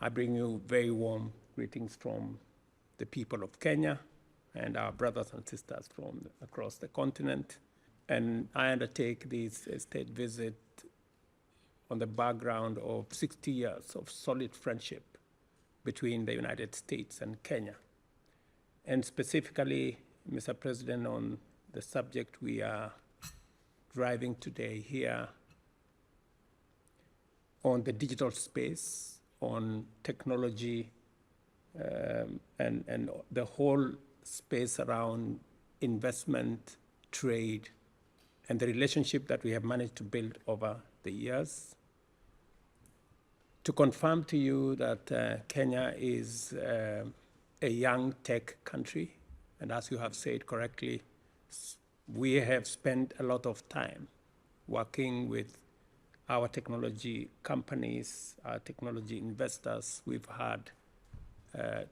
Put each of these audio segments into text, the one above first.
I bring you very warm greetings from the people of Kenya and our brothers and sisters from across the continent. And I undertake this state visit on the background of 60 years of solid friendship between the United States and Kenya. And specifically, Mr. President, on the subject we are driving today here on the digital space, on technology, and the whole space around investment, trade, and the relationship that we have managed to build over the years. To confirm to you that Kenya is a young tech country, and as you have said correctly, we have spent a lot of time working with our technology companies, our technology investors. We've had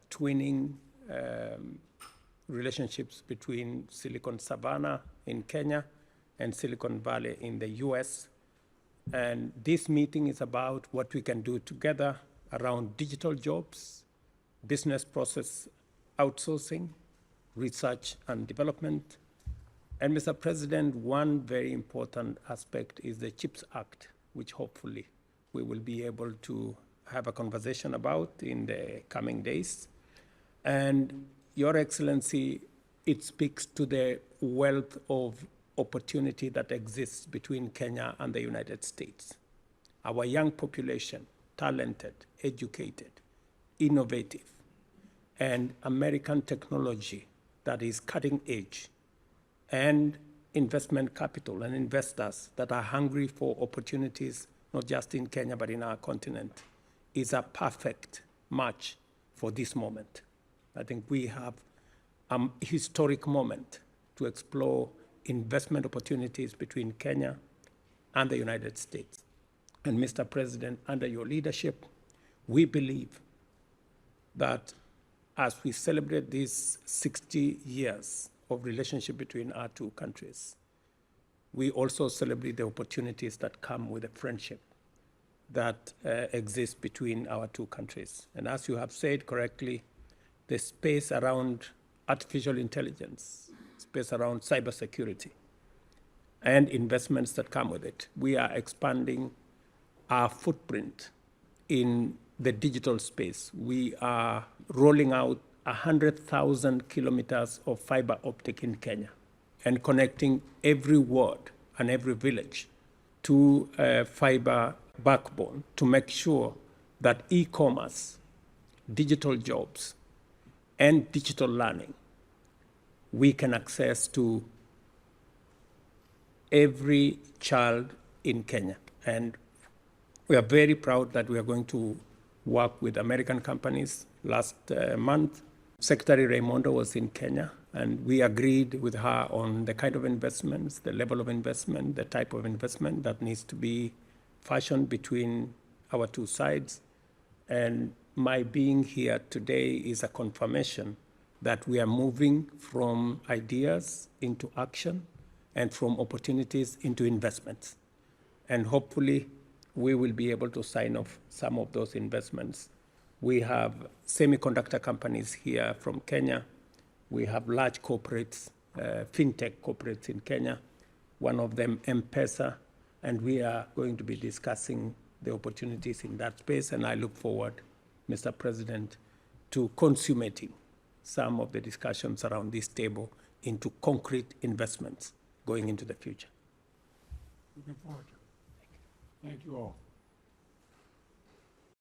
twinning relationships between Silicon Savannah in Kenya and Silicon Valley in the US. And this meeting is about what we can do together around digital jobs, business process outsourcing, research and development. And Mr. President, one very important aspect is the CHIPS Act, which hopefully we will be able to have a conversation about in the coming days. And Your Excellency, it speaks to the wealth of opportunity that exists between Kenya and the United States. Our young population, talented, educated, innovative, and American technology that is cutting edge, and investment capital and investors that are hungry for opportunities, not just in Kenya, but in our continent, is a perfect match for this moment. I think we have a historic moment to explore investment opportunities between Kenya and the United States. And Mr. President, under your leadership, we believe that as we celebrate these 60 years of relationship between our two countries, we also celebrate the opportunities that come with the friendship that exists between our two countries. And as you have said correctly, the space around artificial intelligence, space around cybersecurity, and investments that come with it. We are expanding our footprint in the digital space. We are rolling out 100,000 kilometers of fiber optic in Kenya and connecting every ward and every village to a fiber backbone to make sure that e-commerce, digital jobs, and digital learning we can access to every child in Kenya. And we are very proud that we are going to work with American companies. Last month, Secretary Raimondo was in Kenya, and we agreed with her on the kind of investments, the level of investment, the type of investment that needs to be fashioned between our two sides. And my being here today is a confirmation that we are moving from ideas into action and from opportunities into investments. And hopefully, we will be able to sign off some of those investments. We have semiconductor companies here from Kenya. We have large corporates, fintech corporates in Kenya, one of them M-Pesa, and we are going to be discussing the opportunities in that space, and I look forward, Mr. President, to consummating some of the discussions around this table into concrete investments going into the future. Looking forward to it. Thank you all.